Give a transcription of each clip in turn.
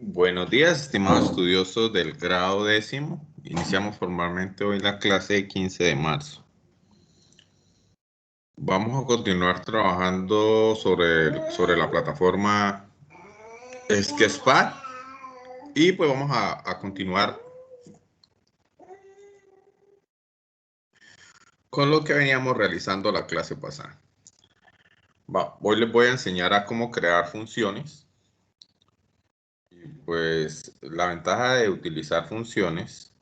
Buenos días, estimados estudiosos del grado décimo. Iniciamos formalmente hoy la clase de 15 de marzo. Vamos a continuar trabajando sobre la plataforma Sketchpad y pues vamos a continuar con lo que veníamos realizando la clase pasada. Hoy les voy a enseñar a cómo crear funciones. Pues la ventaja de utilizar funciones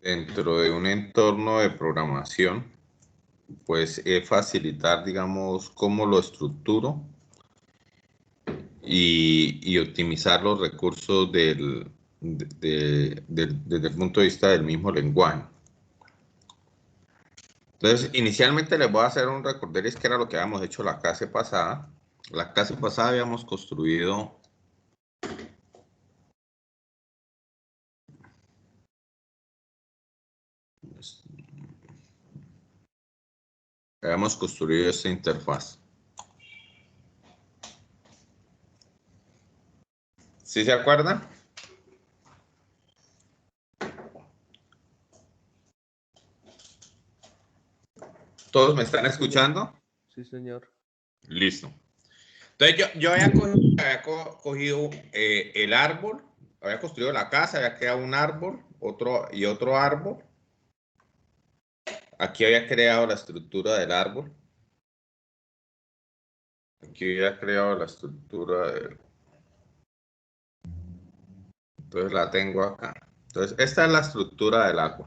dentro de un entorno de programación, pues es facilitar, digamos, cómo lo estructuro y optimizar los recursos desde el punto de vista del mismo lenguaje. Entonces, inicialmente les voy a hacer un recorderis que era lo que habíamos hecho la clase pasada. La clase pasada habíamos construido esta interfaz. ¿Sí se acuerdan? ¿Todos me están escuchando? Sí, señor. Listo. Entonces yo había cogido el árbol, había construido la casa, había creado un árbol, otro árbol. Aquí había creado la estructura del árbol. Aquí había creado la estructura del... Entonces la tengo acá. Entonces esta es la estructura del árbol.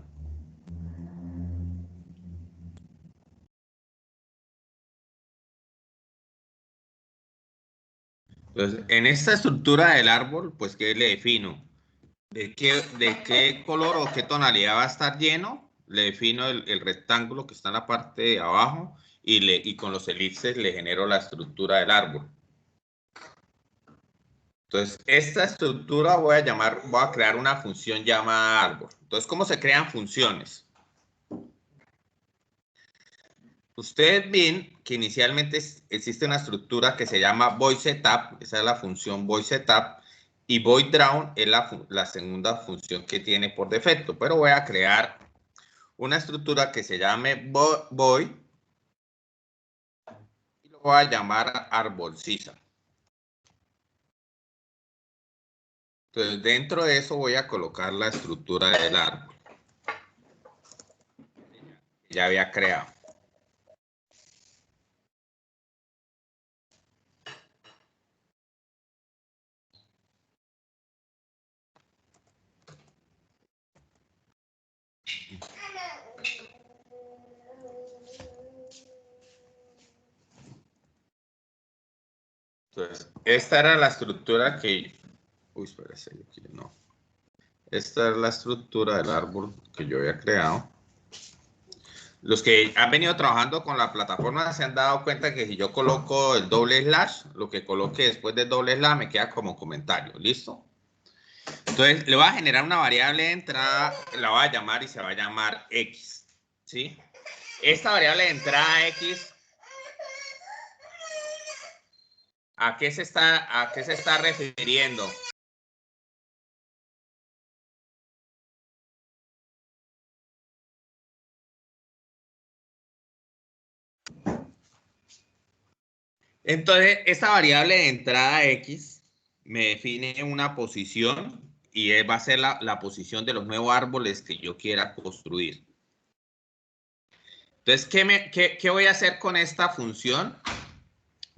Entonces, en esta estructura del árbol, pues, ¿qué le defino? ¿De qué color o qué tonalidad va a estar lleno? Le defino el rectángulo que está en la parte de abajo y con los elipses le genero la estructura del árbol. Entonces, esta estructura voy a crear una función llamada árbol. Entonces, ¿cómo se crean funciones? Ustedes ven que inicialmente existe una estructura que se llama voidSetup, esa es la función voidSetup, y voidDraw es la segunda función que tiene por defecto, pero voy a crear una estructura que se llame void y lo voy a llamar arbolcisa. Entonces, dentro de eso voy a colocar la estructura del árbol que ya había creado. Entonces, esta era la estructura que... Uy, espérese, yo quiero... No. Esta es la estructura del árbol que yo había creado. Los que han venido trabajando con la plataforma se han dado cuenta que si yo coloco el doble slash, lo que coloque después del doble slash me queda como comentario. ¿Listo? Entonces, le voy a generar una variable de entrada, la voy a llamar y se va a llamar X. ¿Sí? Esta variable de entrada X, ¿a qué se está refiriendo? Entonces, esta variable de entrada X me define una posición y va a ser la posición de los nuevos árboles que yo quiera construir. Entonces, ¿qué voy a hacer con esta función?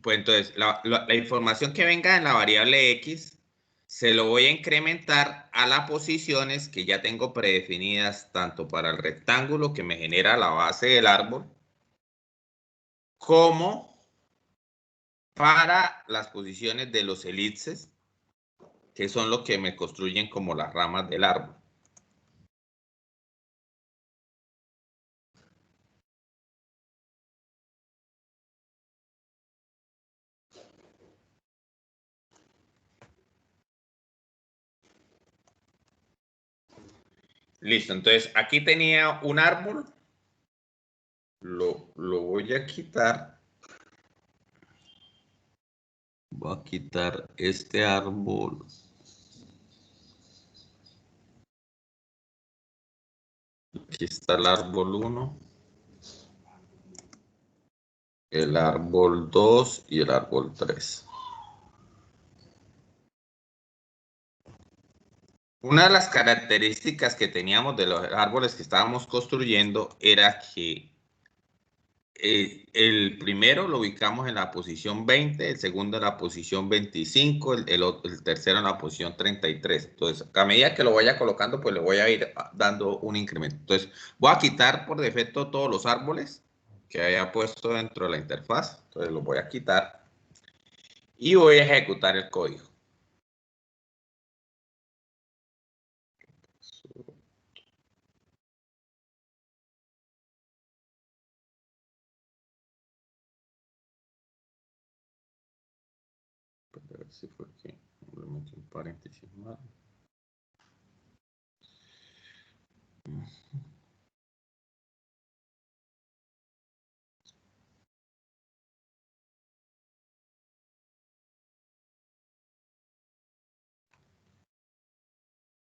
Pues entonces, la información que venga en la variable X se lo voy a incrementar a las posiciones que ya tengo predefinidas tanto para el rectángulo que me genera la base del árbol como para las posiciones de los elipses, que son los que me construyen como las ramas del árbol. Listo, entonces aquí tenía un árbol, lo voy a quitar Voy a quitar este árbol. Aquí está el árbol 1, el árbol 2 y el árbol 3. Una de las características que teníamos de los árboles que estábamos construyendo era que el primero lo ubicamos en la posición 20, el segundo en la posición 25, el tercero en la posición 33. Entonces, a medida que lo vaya colocando, pues le voy a ir dando un incremento. Entonces, voy a quitar por defecto todos los árboles que haya puesto dentro de la interfaz. Entonces, los voy a quitar y voy a ejecutar el código. A ver si fue aquí. Le metí un paréntesis más.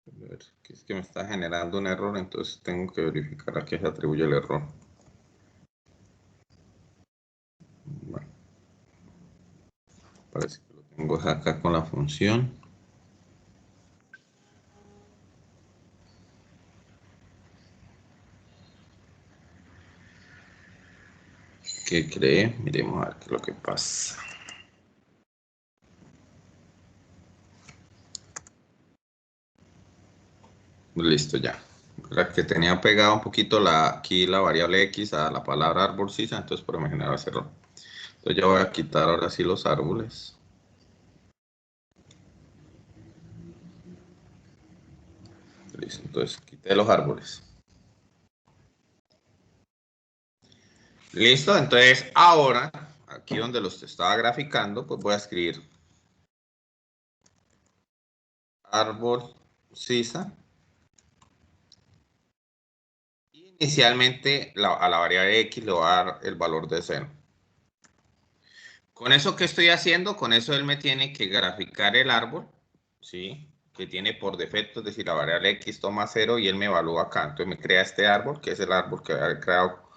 A ver, que es que me está generando un error, entonces tengo que verificar a qué se atribuye el error. Bueno, parece que lo tengo acá con la función. ¿Qué cree? Miremos a ver qué es lo que pasa. Listo ya. La que tenía pegado un poquito aquí la variable x a la palabra árbol sisa, entonces por me genera ese error. Entonces ya voy a quitar ahora sí los árboles. Listo, entonces quité los árboles. Listo, entonces ahora, aquí donde los estaba graficando, pues voy a escribir árbol sisa. Inicialmente a la variable x le voy a dar el valor de 0. Con eso que estoy haciendo, con eso él me tiene que graficar el árbol, ¿sí? Que tiene por defecto, es decir, la variable x toma 0 y él me evalúa acá. Entonces me crea este árbol, que es el árbol que había creado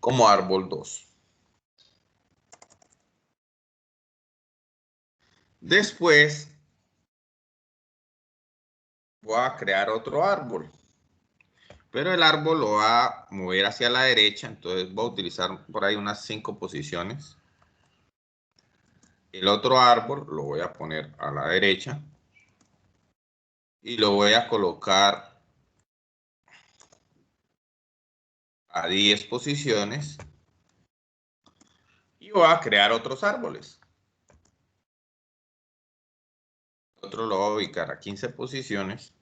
como árbol 2. Después voy a crear otro árbol. Pero el árbol lo va a mover hacia la derecha, entonces voy a utilizar por ahí unas 5 posiciones. El otro árbol lo voy a poner a la derecha y lo voy a colocar a 10 posiciones y voy a crear otros árboles. Otro lo voy a ubicar a 15 posiciones,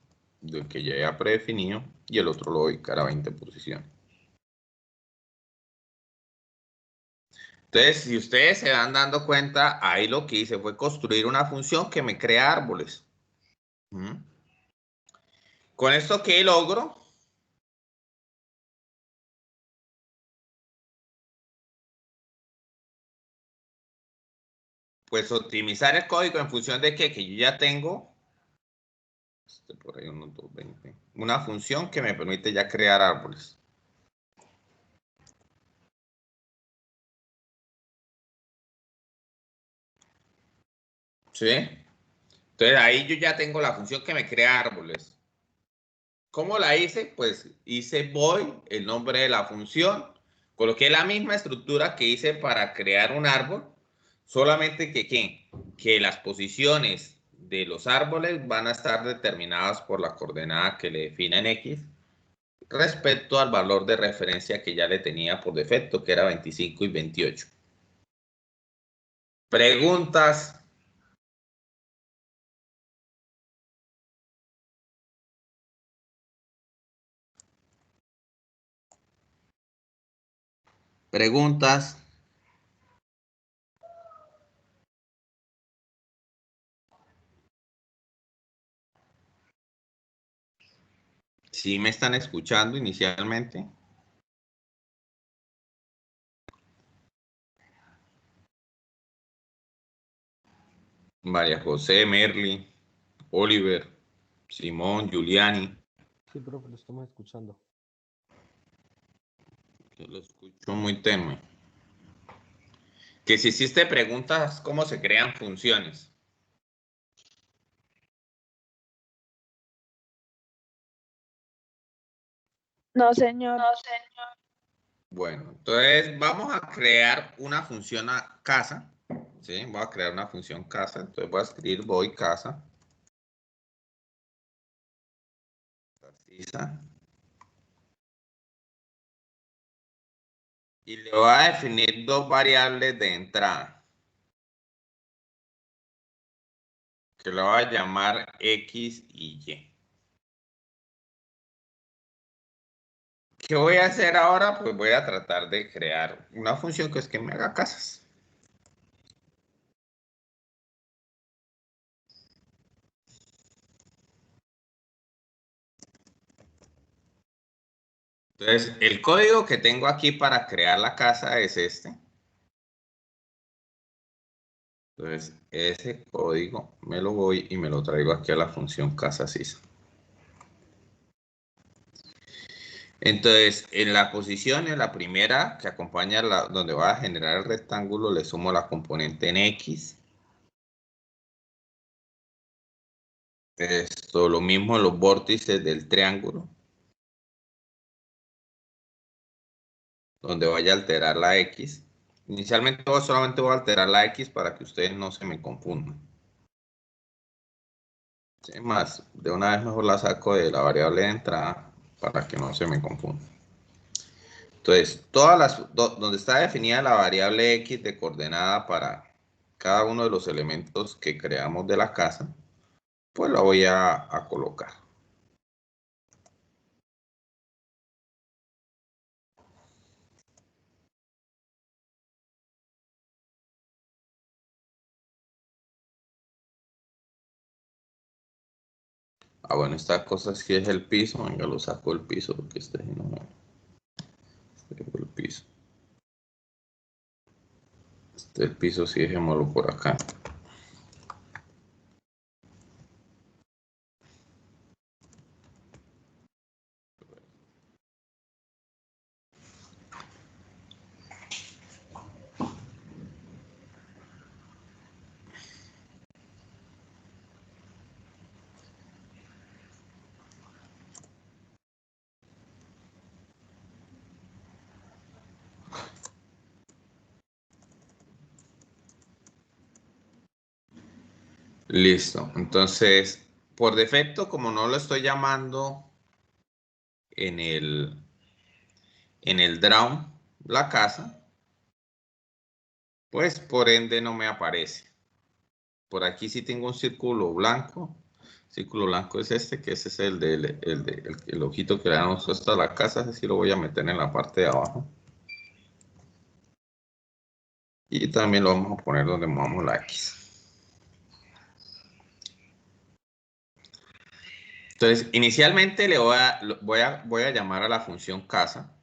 del que ya he predefinido, y el otro lo voy a ubicar a 20 posiciones. Entonces, si ustedes se van dando cuenta, ahí lo que hice fue construir una función que me crea árboles. Con esto, ¿qué logro? Pues optimizar el código en función de que yo ya tengo por ahí unos 220, una función que me permite ya crear árboles. ¿Sí? Entonces ahí yo ya tengo la función que me crea árboles. ¿Cómo la hice? Pues hice void, el nombre de la función, coloqué la misma estructura que hice para crear un árbol, solamente que las posiciones de los árboles van a estar determinadas por la coordenada que le define en X respecto al valor de referencia que ya le tenía por defecto, que era 25 y 28. Preguntas. Preguntas. Si me están escuchando inicialmente. María José, Merly, Oliver, Simón, Giuliani. Sí, profe, lo estamos escuchando. Que lo escucho muy tenue. Que si hiciste preguntas, ¿cómo se crean funciones? No, señor. Bueno, entonces vamos a crear una función a casa. ¿Sí? Voy a crear una función casa. Entonces voy a escribir voy casa. Y le voy a definir dos variables de entrada. Que le voy a llamar X y Y. ¿Qué voy a hacer ahora? Pues voy a tratar de crear una función que es que me haga casas. Entonces, el código que tengo aquí para crear la casa es este. Entonces, ese código me lo voy y me lo traigo aquí a la función casa_sisa. Entonces, en la posición, en la primera que acompaña donde va a generar el rectángulo, le sumo la componente en X. Esto, lo mismo en los vórtices del triángulo, donde vaya a alterar la X. Inicialmente solamente voy a alterar la X para que ustedes no se me confundan. Sí, más, de una vez mejor la saco de la variable de entrada para que no se me confunda. Entonces, donde está definida la variable X de coordenada para cada uno de los elementos que creamos de la casa, pues la voy a colocar. Ah, bueno, esta cosa sí es el piso. Venga, lo saco del piso porque este no me... el piso. El piso sí dejémoslo por acá. Listo. Entonces, por defecto, como no lo estoy llamando en el draw la casa, pues por ende no me aparece. Por aquí sí tengo un círculo blanco. Círculo blanco es este, que ese es el ojito que le damos hasta la casa. Ese sí lo voy a meter en la parte de abajo. Y también lo vamos a poner donde movamos la X. Entonces, inicialmente le voy a llamar a la función casa.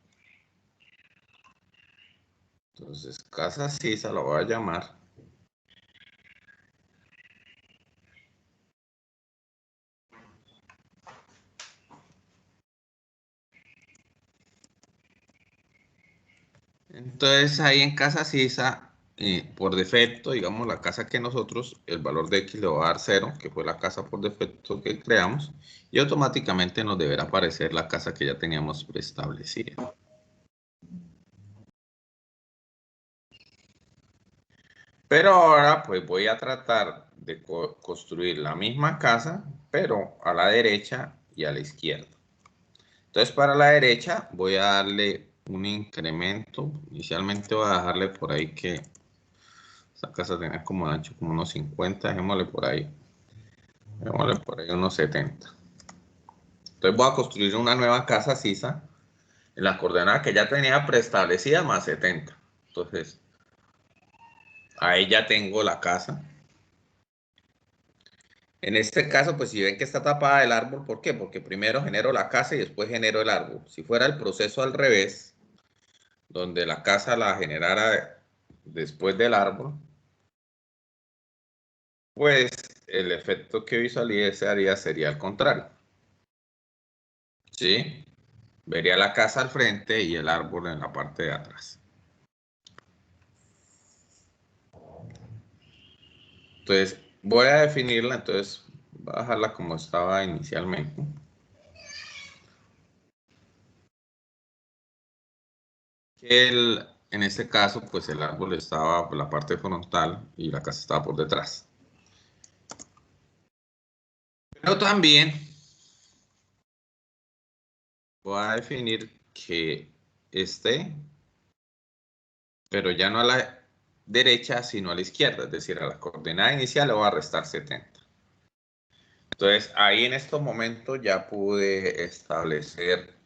Entonces, casa_sisa la voy a llamar. Entonces, ahí en casa_sisa, por defecto, digamos, la casa que nosotros, el valor de X le va a dar 0, que fue la casa por defecto que creamos, y automáticamente nos deberá aparecer la casa que ya teníamos preestablecida. Pero ahora, pues voy a tratar de construir la misma casa, pero a la derecha y a la izquierda. Entonces, para la derecha voy a darle un incremento. Inicialmente voy a dejarle por ahí que esta casa tenía como ancho, como unos 50, dejémosle por ahí. Dejémosle por ahí unos 70. Entonces voy a construir una nueva casa sisa en la coordenada que ya tenía preestablecida más 70. Entonces, ahí ya tengo la casa. En este caso, pues si ven que está tapada el árbol, ¿por qué? Porque primero genero la casa y después genero el árbol. Si fuera el proceso al revés, donde la casa la generara después del árbol, pues el efecto que visualizaría sería el contrario. ¿Sí? Vería la casa al frente y el árbol en la parte de atrás. Entonces, voy a definirla, entonces voy a dejarla como estaba inicialmente. En este caso, pues el árbol estaba por la parte frontal y la casa estaba por detrás. Pero también voy a definir que pero ya no a la derecha, sino a la izquierda, es decir, a la coordenada inicial le voy a restar 70. Entonces, ahí en estos momentos ya pude establecer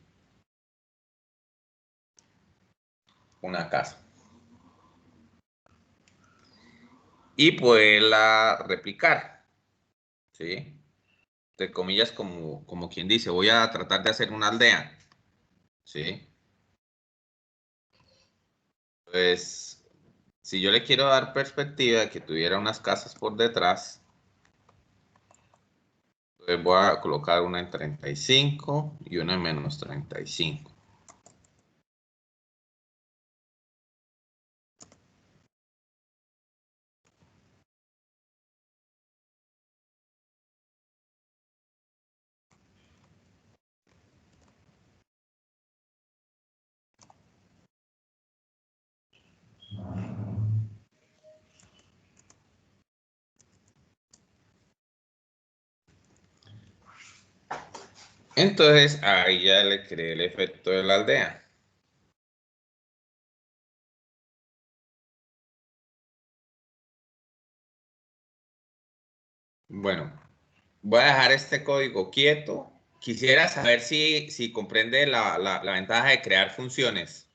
una casa. Y poderla replicar, ¿sí? De comillas, como quien dice, voy a tratar de hacer una aldea, ¿sí? Pues, si yo le quiero dar perspectiva de que tuviera unas casas por detrás, pues voy a colocar una en 35 y una en menos 35. Entonces, ahí ya le creé el efecto de la aldea. Bueno, voy a dejar este código quieto. Quisiera saber si comprende la ventaja de crear funciones.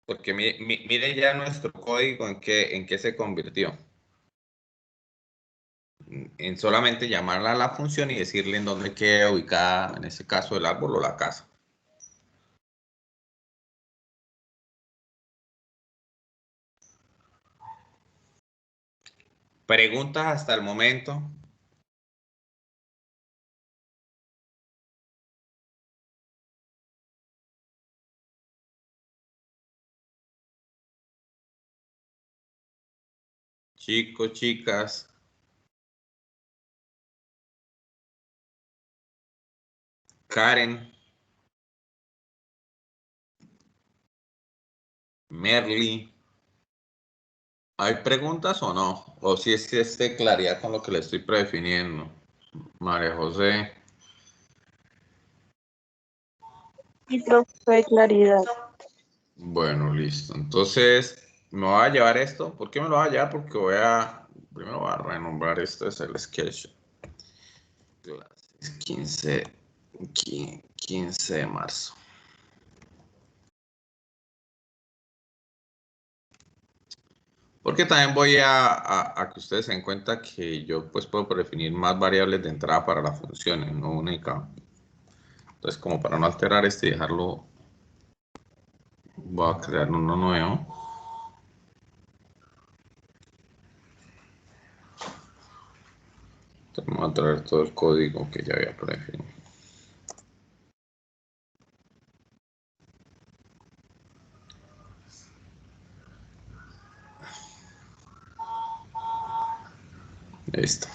Porque mire ya nuestro código en qué se convirtió. En solamente llamarla a la función y decirle en dónde queda ubicada, en este caso, el árbol o la casa. Preguntas hasta el momento. Chicos, chicas. Karen. Merly. ¿Hay preguntas o no? O si es claridad con lo que le estoy predefiniendo. María José. Y profe, claridad. Bueno, listo. Entonces, me voy a llevar esto. ¿Por qué me lo voy a llevar? Porque primero voy a renombrar esto, es el sketch. Clases 15 de marzo. Porque también voy a que ustedes se den cuenta que yo pues puedo definir más variables de entrada para las funciones, no única. Entonces, como para no alterar este y dejarlo, voy a crear uno nuevo. Entonces, voy a traer todo el código que ya había predefinido. Listo.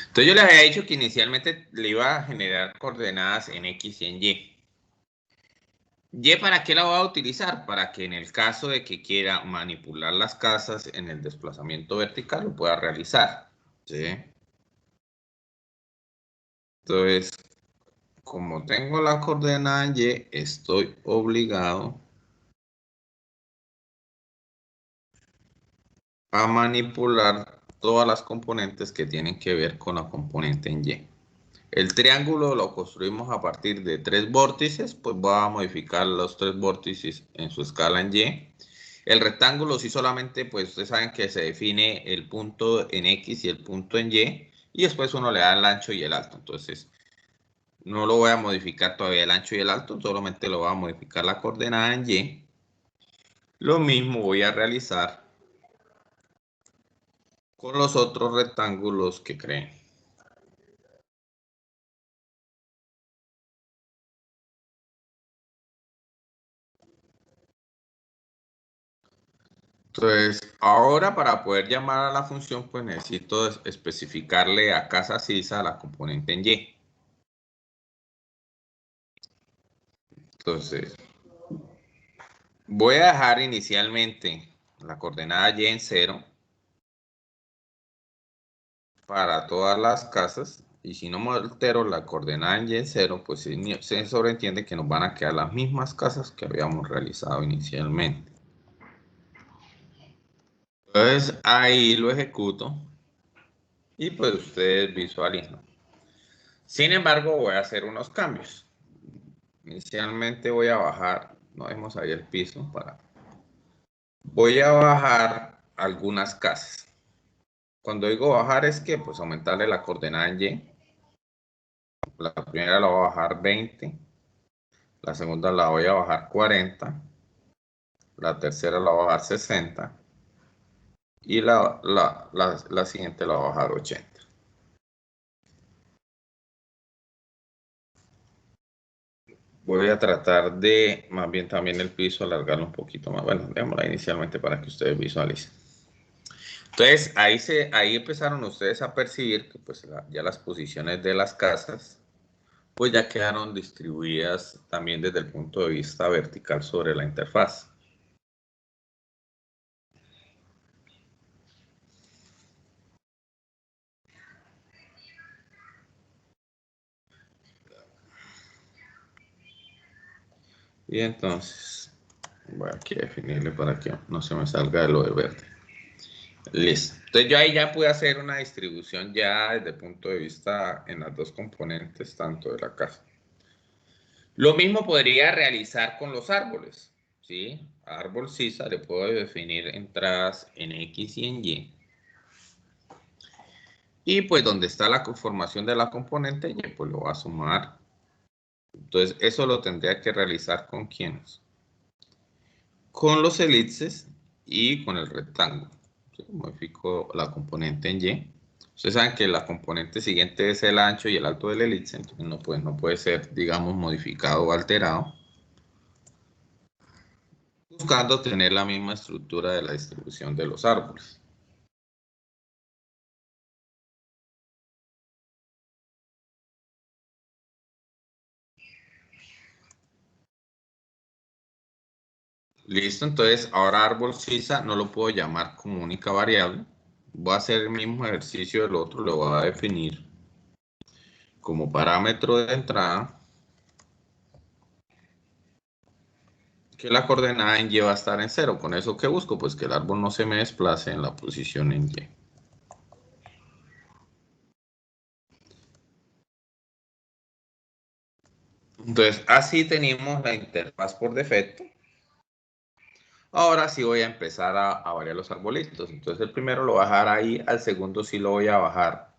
Entonces yo les había dicho que inicialmente le iba a generar coordenadas en X y en Y. ¿Y para qué la voy a utilizar? Para que en el caso de que quiera manipular las casas en el desplazamiento vertical lo pueda realizar. ¿Sí? Entonces, como tengo la coordenada en Y, estoy obligado a manipular todas las componentes que tienen que ver con la componente en Y. El triángulo lo construimos a partir de 3 vórtices, pues voy a modificar los 3 vórtices en su escala en Y. El rectángulo sí solamente, pues ustedes saben que se define el punto en X y el punto en y después uno le da el ancho y el alto. Entonces, no lo voy a modificar todavía el ancho y el alto, solamente lo voy a modificar la coordenada en Y. Lo mismo voy a realizar con los otros rectángulos que creen. Entonces, ahora para poder llamar a la función, pues necesito especificarle a casa sisa la componente en Y. Entonces, voy a dejar inicialmente la coordenada Y en 0 para todas las casas. Y si no me altero la coordenada en Y en 0, pues se sobreentiende que nos van a quedar las mismas casas que habíamos realizado inicialmente. Entonces, ahí lo ejecuto. Y pues ustedes visualizan. Sin embargo, voy a hacer unos cambios. Inicialmente voy a bajar, no dejemos ahí el piso voy a bajar algunas casas. Cuando digo bajar es que pues aumentarle la coordenada en Y. La primera la voy a bajar 20, la segunda la voy a bajar 40, la tercera la voy a bajar 60 y la siguiente la voy a bajar 80. Voy a tratar de, más bien también el piso, alargarlo un poquito más. Bueno, démosla inicialmente para que ustedes visualicen. Entonces, ahí empezaron ustedes a percibir que pues ya las posiciones de las casas pues ya quedaron distribuidas también desde el punto de vista vertical sobre la interfaz. Y entonces, voy aquí a definirle para que no se me salga de lo de verde. Listo. Entonces yo ahí ya pude hacer una distribución ya desde el punto de vista en las dos componentes, tanto de la casa. Lo mismo podría realizar con los árboles, ¿sí? Árbol sisa le puedo definir entradas en X y en Y. Y pues donde está la conformación de la componente Y, pues lo va a sumar. Entonces eso lo tendría que realizar ¿con quiénes? Con los elipses y con el rectángulo. ¿Sí? Modifico la componente en Y. Ustedes saben que la componente siguiente es el ancho y el alto del elipse, entonces no puede ser, digamos, modificado o alterado. Buscando tener la misma estructura de la distribución de los árboles. Listo, entonces ahora árbol sisa no lo puedo llamar como única variable. Voy a hacer el mismo ejercicio del otro, lo voy a definir como parámetro de entrada que la coordenada en Y va a estar en 0. ¿Con eso qué busco? Pues que el árbol no se me desplace en la posición en Y. Entonces, así tenemos la interfaz por defecto. Ahora sí voy a empezar a variar los arbolitos. Entonces, el primero lo voy a bajar ahí, al segundo sí lo voy a bajar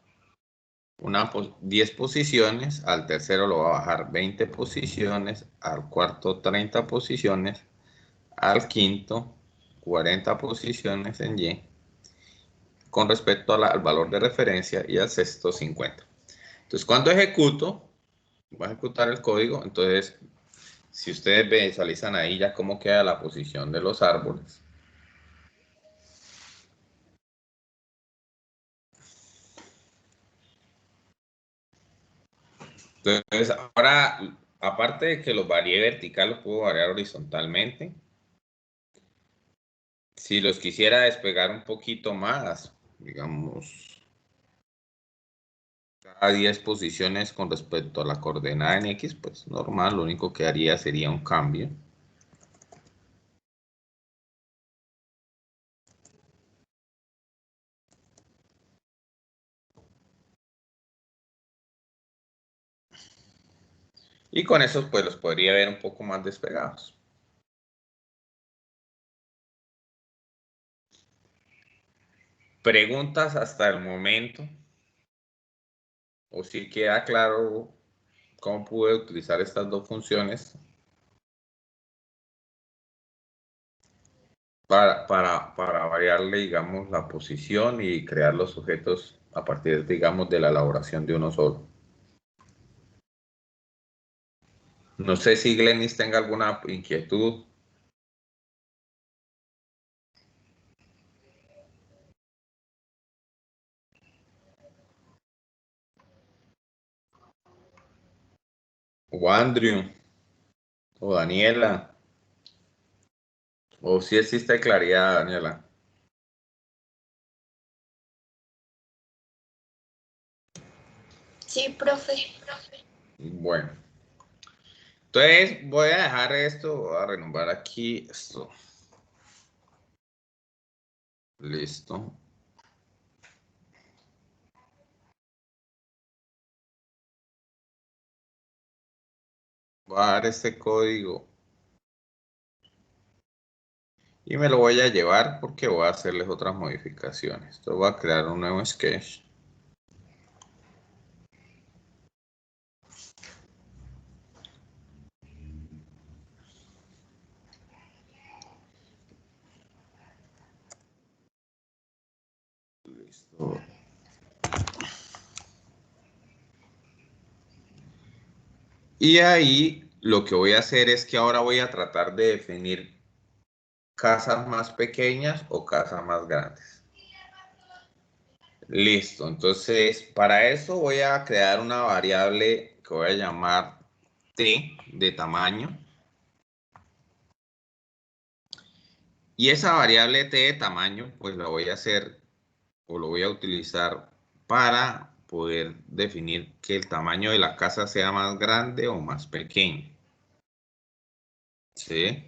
10 posiciones, al tercero lo voy a bajar 20 posiciones, al cuarto 30 posiciones, al quinto 40 posiciones en Y con respecto al valor de referencia y al sexto 50. Entonces, cuando ejecuto, voy a ejecutar el código. Entonces, si ustedes visualizan ahí ya cómo queda la posición de los árboles. Entonces, ahora, aparte de que los varié vertical, los puedo variar horizontalmente. Si los quisiera despegar un poquito más, digamos, cada 10 posiciones con respecto a la coordenada en X, pues normal, lo único que haría sería un cambio. Y con eso pues los podría ver un poco más despegados. ¿Preguntas hasta el momento? ¿O si queda claro cómo pude utilizar estas dos funciones? para variarle, digamos, la posición y crear los sujetos a partir, digamos, de la elaboración de uno solo. No sé si Glenis tenga alguna inquietud. O Andrew, o Daniela, o si existe claridad, Daniela. Sí, profe. Bueno, entonces voy a dejar esto, voy a renombrar aquí esto. Listo. Voy a dar este código y me lo voy a llevar porque voy a hacerles otras modificaciones. Entonces voy a crear un nuevo sketch. Listo. Y ahí lo que voy a hacer es que ahora voy a tratar de definir casas más pequeñas o casas más grandes. Listo, entonces para eso voy a crear una variable que voy a llamar t de tamaño. Y esa variable t de tamaño, pues la voy a hacer o lo voy a utilizar para poder definir que el tamaño de la casa sea más grande o más pequeño. ¿Sí?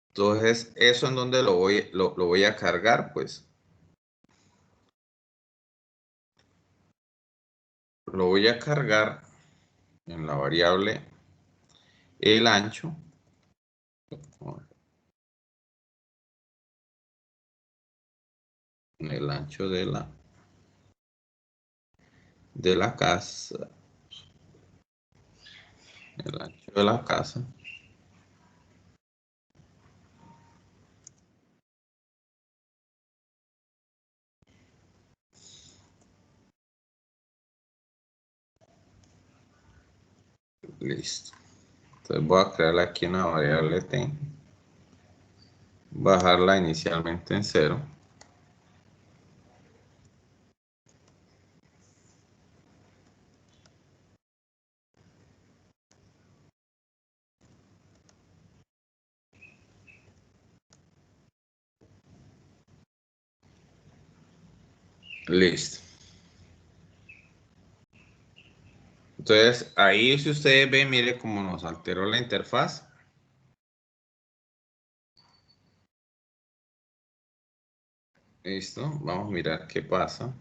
Entonces, eso en donde lo voy a cargar, pues lo voy a cargar en la variable el ancho. El ancho de la casa. El ancho de la casa. Listo. Entonces voy a crear aquí una variable t. Bajarla inicialmente en 0. Listo. Entonces, ahí si ustedes ven, mire cómo nos alteró la interfaz. Listo. Vamos a mirar qué pasa.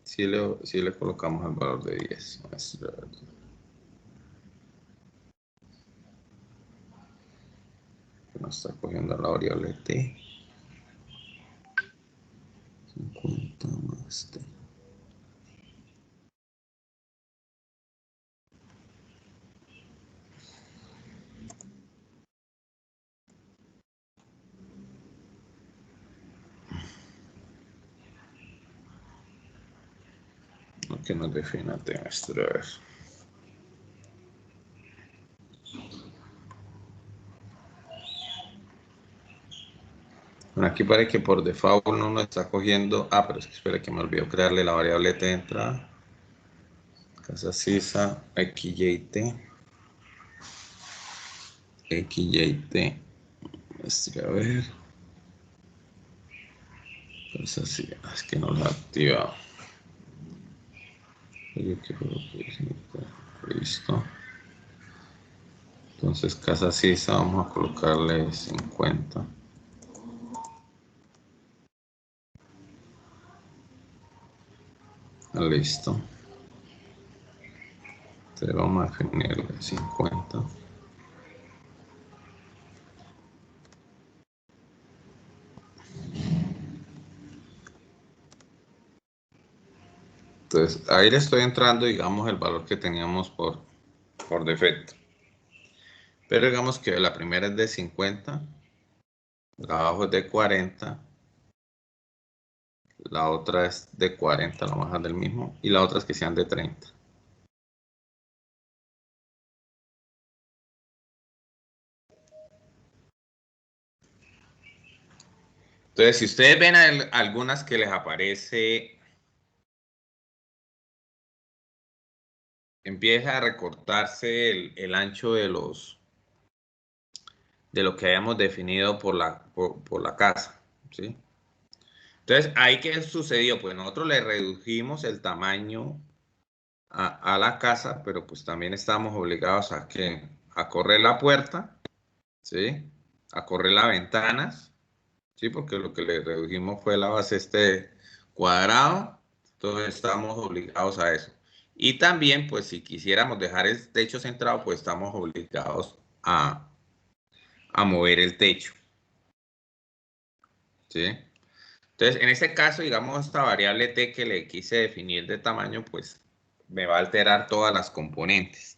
Si le colocamos el valor de 10. Nos está cogiendo la variable t. 50 más t. Lo que nos defina t nuestra vez. Bueno, aquí parece que por default no nos está cogiendo. Ah, pero es que espera que me olvidó crearle la variable t de entrada. Casa sisa, xyt. xyt. A ver. Pues así, es que no lo ha activado. Listo. Entonces, casa sisa, vamos a colocarle 50. Listo. Entonces, vamos a definirle 50. Entonces, ahí le estoy entrando, digamos, el valor que teníamos por defecto. Pero digamos que la primera es de 50, la abajo es de 40, la otra es de 40, la baja del mismo, y la otra es que sean de 30. Entonces, si ustedes ven algunas que les aparece, empieza a recortarse el ancho de lo que hayamos definido por la casa, ¿sí? Entonces, ¿ahí qué sucedió? Pues nosotros le redujimos el tamaño a la casa, pero pues también estamos obligados a correr la puerta, ¿sí? A correr las ventanas, ¿sí? Porque lo que le redujimos fue la base cuadrado, entonces estamos obligados a eso. Y también, pues si quisiéramos dejar el techo centrado, pues estamos obligados a mover el techo, ¿sí? Entonces, en este caso, digamos, esta variable t que le quise definir de tamaño, pues me va a alterar todas las componentes.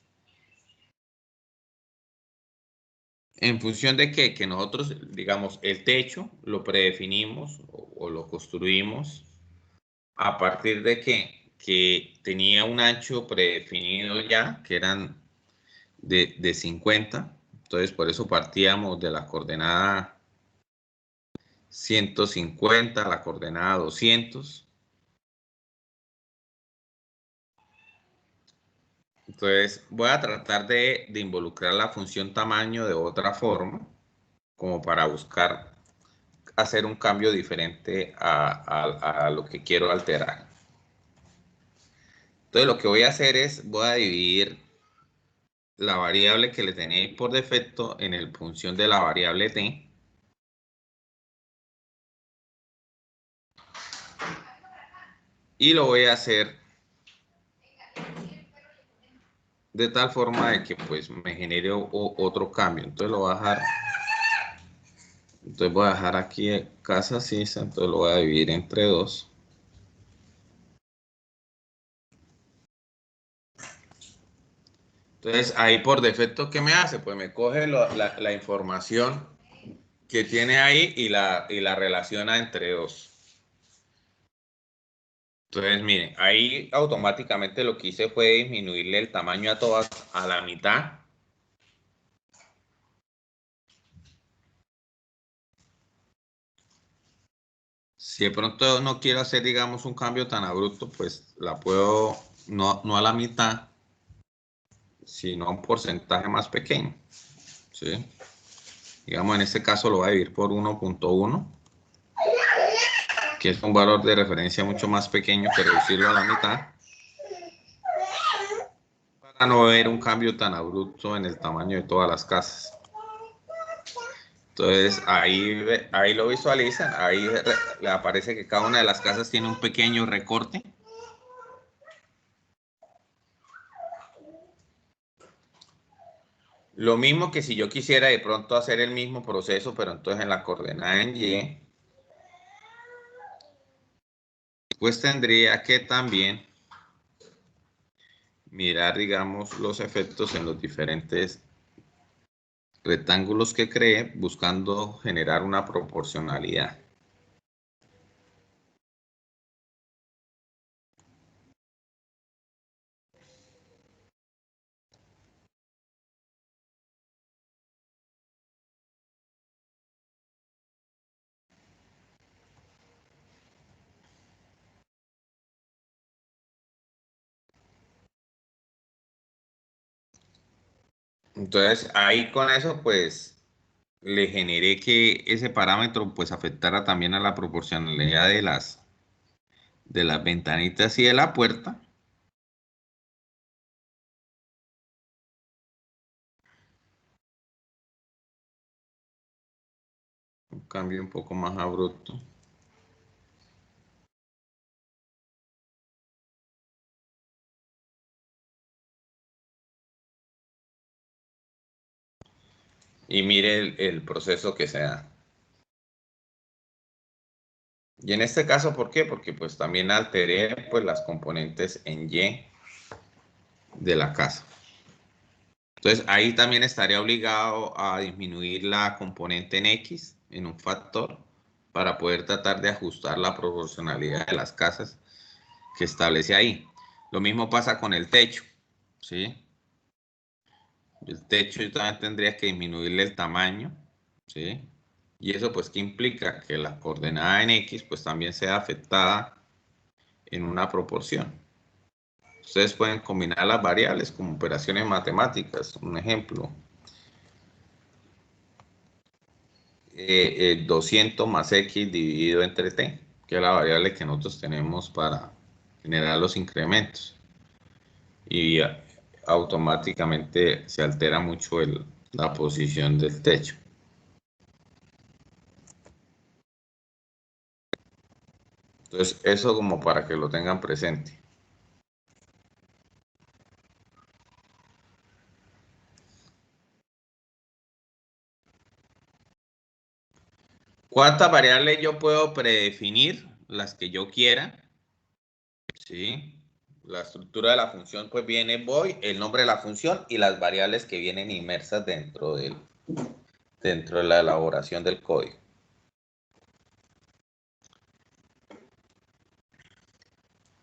¿En función de qué? Que nosotros, digamos, el techo lo predefinimos o lo construimos a partir de que tenía un ancho predefinido ya, que eran de 50. Entonces, por eso partíamos de la coordenada 150, la coordenada 200. Entonces, voy a tratar de involucrar la función tamaño de otra forma, como para buscar hacer un cambio diferente a lo que quiero alterar. Entonces, lo que voy a hacer es, voy a dividir la variable que le tenéis por defecto en el función de la variable t. Y lo voy a hacer de tal forma de que pues me genere otro cambio. Entonces lo voy a dejar. Entonces voy a dejar aquí casa sisa, entonces lo voy a dividir entre 2. Entonces ahí por defecto, ¿qué me hace? Pues me coge la información que tiene ahí y la relaciona entre 2. Entonces miren, ahí automáticamente lo que hice fue disminuirle el tamaño a todas a la mitad. Si de pronto no quiero hacer, digamos, un cambio tan abrupto, pues la puedo, no a la mitad, sino a un porcentaje más pequeño, ¿sí? Digamos, en este caso lo voy a dividir por 1.1, que es un valor de referencia mucho más pequeño que reducirlo a la mitad, para no ver un cambio tan abrupto en el tamaño de todas las casas. Entonces, ahí lo visualizan, ahí le aparece que cada una de las casas tiene un pequeño recorte. Lo mismo que si yo quisiera de pronto hacer el mismo proceso, pero entonces en la coordenada en Y, pues tendría que también mirar, digamos, los efectos en los diferentes rectángulos que cree, buscando generar una proporcionalidad. Entonces, ahí con eso, pues, le generé que ese parámetro, pues, afectara también a la proporcionalidad de las ventanitas y de la puerta. Un cambio un poco más abrupto. Y mire el proceso que se da. Y en este caso, ¿por qué? Porque pues también alteré pues las componentes en Y de la casa. Entonces ahí también estaría obligado a disminuir la componente en X en un factor para poder tratar de ajustar la proporcionalidad de las casas que establece ahí. Lo mismo pasa con el techo, ¿sí? El techo yo también tendría que disminuirle el tamaño, ¿sí? Y eso pues ¿qué implica? Que la coordenada en X pues también sea afectada en una proporción. Ustedes pueden combinar las variables como operaciones matemáticas. Un ejemplo, 200 más X dividido entre T, que es la variable que nosotros tenemos para generar los incrementos. Y automáticamente se altera mucho la posición del techo. Entonces, eso como para que lo tengan presente. ¿Cuántas variables yo puedo predefinir? Las que yo quiera. ¿Sí? La estructura de la función pues viene void, el nombre de la función y las variables que vienen inmersas dentro de la elaboración del código.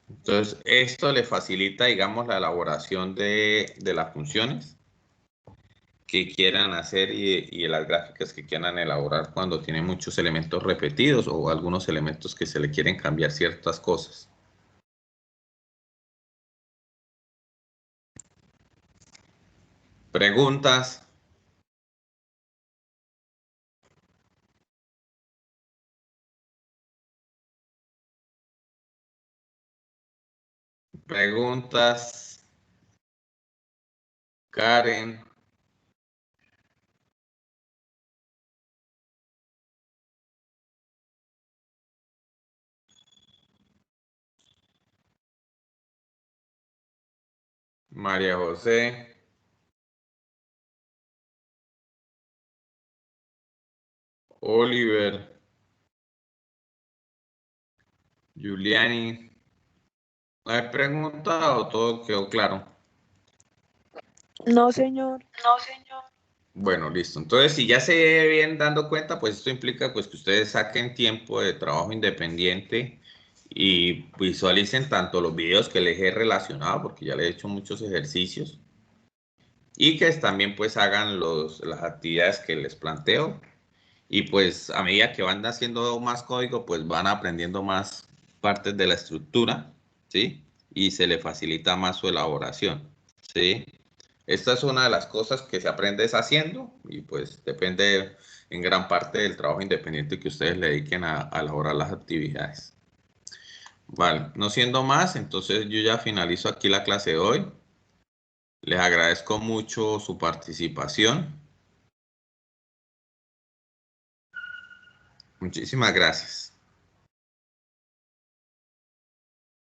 Entonces, esto le facilita, digamos, la elaboración de las funciones que quieran hacer y las gráficas que quieran elaborar cuando tienen muchos elementos repetidos o algunos elementos que se le quieren cambiar ciertas cosas. ¿Preguntas? ¿Preguntas? Karen. María José. Oliver. Giuliani. ¿Hay pregunta o todo quedó claro? No, señor. Bueno, listo. Entonces, si ya se vienen dando cuenta, pues esto implica pues que ustedes saquen tiempo de trabajo independiente y visualicen tanto los videos que les he relacionado, porque ya les he hecho muchos ejercicios, y que también pues hagan las actividades que les planteo. Y pues a medida que van haciendo más código, pues van aprendiendo más partes de la estructura, ¿sí? Y se le facilita más su elaboración, ¿sí? Esta es una de las cosas que se aprende es haciendo y pues depende en gran parte del trabajo independiente que ustedes le dediquen a elaborar las actividades. Vale, no siendo más, entonces yo ya finalizo aquí la clase de hoy. Les agradezco mucho su participación. Muchísimas gracias.